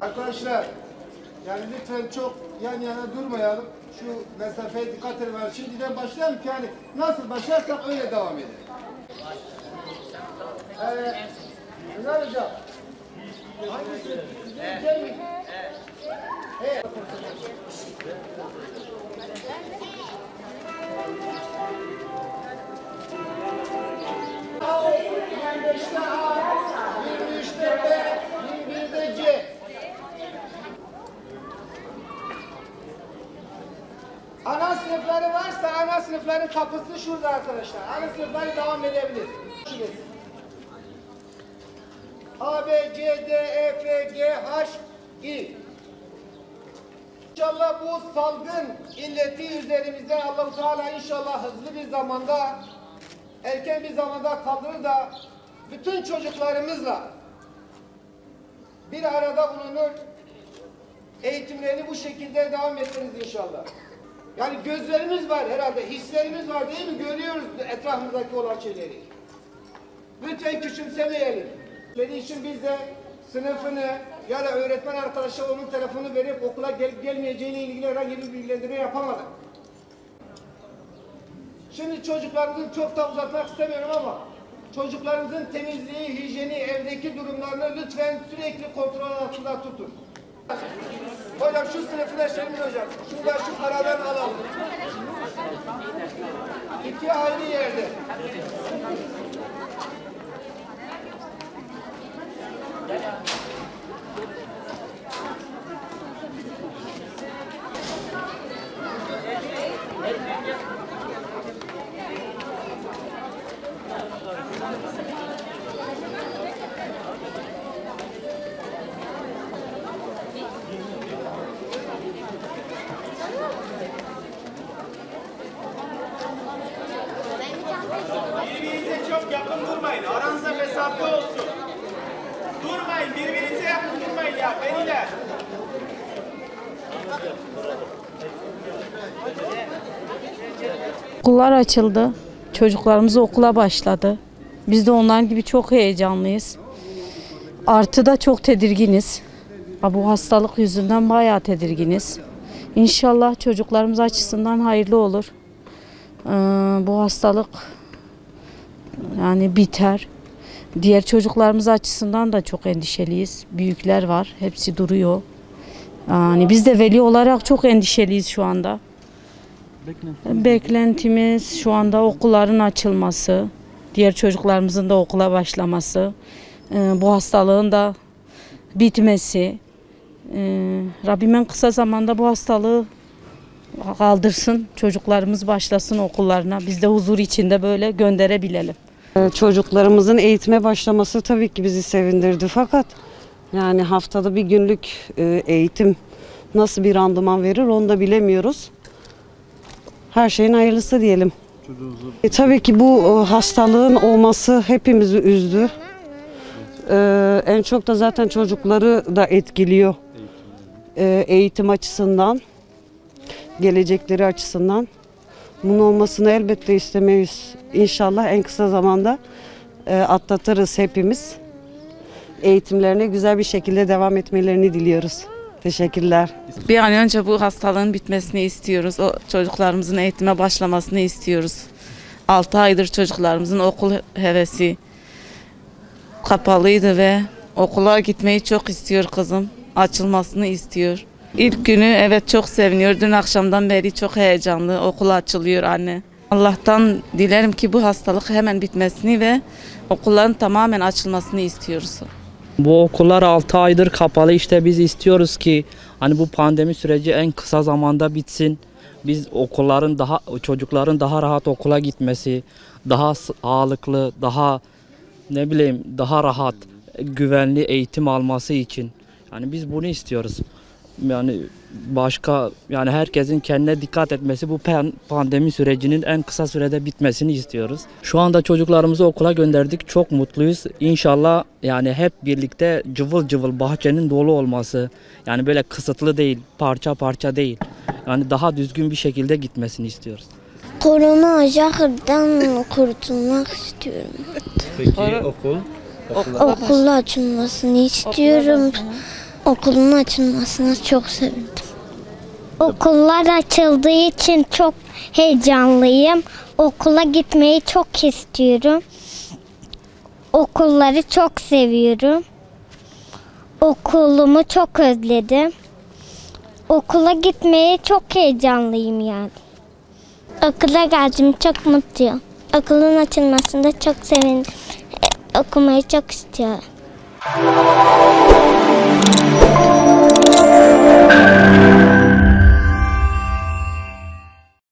Arkadaşlar, yani lütfen çok yan yana durmayalım. Şu mesafeye dikkat edelim. Şimdiden başlayalım ki yani nasıl başlarsak öyle devam edelim. Ömer Hocam. Hangisi? Evet. Evet. Ana sınıfları varsa ana sınıfların kapısı şurada arkadaşlar. Ana sınıfları devam edebilir. A, B, C, D, E, F, G, H, I. İnşallah bu salgın illeti üzerimizden Allah-u Teala inşallah hızlı bir zamanda, erken bir zamanda kaldırır da bütün çocuklarımızla bir arada bulunur, eğitimlerini bu şekilde devam ettiririz inşallah. Yani gözlerimiz var herhalde, hislerimiz var değil mi? Görüyoruz etrafımızdaki olan şeyleri. Lütfen küçümsemeyelim. Dediği için biz de sınıfını ya da öğretmen arkadaşa onun telefonunu verip okula gelip gelmeyeceğine ilgili herhangi bir bilgilendirme yapamadık. Şimdi çocuklarımızın çok da uzatmak istemiyorum ama çocuklarımızın temizliği, hijyeni, evdeki durumlarını lütfen sürekli kontrol altında tutun. Hocam şu sınıfına Şermin hocam, şurada şu paradan alalım. İki ayrı yerde. Birbirinize çok yakın durmayın. Aranızda mesafe olsun. Durmayın. Birbirinize yakın durmayın ya. Veliler. Okullar açıldı. Çocuklarımız okula başladı. Biz de onların gibi çok heyecanlıyız. Artı da çok tedirginiz. Bu hastalık yüzünden bayağı tedirginiz. İnşallah çocuklarımız açısından hayırlı olur. Bu hastalık yani biter. Diğer çocuklarımız açısından da çok endişeliyiz. Büyükler var, hepsi duruyor. Yani biz de veli olarak çok endişeliyiz şu anda. Beklentimiz şu anda okulların açılması, diğer çocuklarımızın da okula başlaması, bu hastalığın da bitmesi. Rabbim en kısa zamanda bu hastalığı kaldırsın, çocuklarımız başlasın okullarına. Biz de huzur içinde böyle gönderebilelim. Çocuklarımızın eğitime başlaması tabii ki bizi sevindirdi fakat yani haftada bir günlük eğitim nasıl bir randıman verir onu da bilemiyoruz. Her şeyin hayırlısı diyelim. Tabii ki bu hastalığın olması hepimizi üzdü. En çok da zaten çocukları da etkiliyor. Eğitim açısından, gelecekleri açısından. Bunun olmasını elbette istemeyiz. İnşallah en kısa zamanda atlatırız hepimiz. Eğitimlerine güzel bir şekilde devam etmelerini diliyoruz. Teşekkürler. Bir an önce bu hastalığın bitmesini istiyoruz. O çocuklarımızın eğitime başlamasını istiyoruz. 6 aydır çocuklarımızın okul hevesi kapalıydı ve okula gitmeyi çok istiyor kızım. Açılmasını istiyor. İlk günü evet çok seviniyor. Dün akşamdan beri çok heyecanlı. Okul açılıyor anne. Allah'tan dilerim ki bu hastalık hemen bitmesini ve okulların tamamen açılmasını istiyoruz. Bu okullar 6 aydır kapalı, işte biz istiyoruz ki hani bu pandemi süreci en kısa zamanda bitsin. Biz çocukların daha rahat okula gitmesi, daha sağlıklı, daha daha rahat, güvenli eğitim alması için. Yani biz bunu istiyoruz. Yani herkesin kendine dikkat etmesi, bu pandemi sürecinin en kısa sürede bitmesini istiyoruz. Şu anda çocuklarımızı okula gönderdik. Çok mutluyuz. İnşallah yani hep birlikte cıvıl cıvıl bahçenin dolu olması, yani böyle kısıtlı değil, parça parça değil. Yani daha düzgün bir şekilde gitmesini istiyoruz. Korona aşıdan kurtulmak istiyorum. Peki okul? Okulun açılmasını istiyorum. Okulun açılmasını çok sevindim. Okullar açıldığı için çok heyecanlıyım. Okula gitmeyi çok istiyorum. Okulları çok seviyorum. Okulumu çok özledim. Okula gitmeye çok heyecanlıyım yani. Okula geldim, çok mutluyum. Okulun açılmasında çok sevindim. Okumayı çok istiyorum.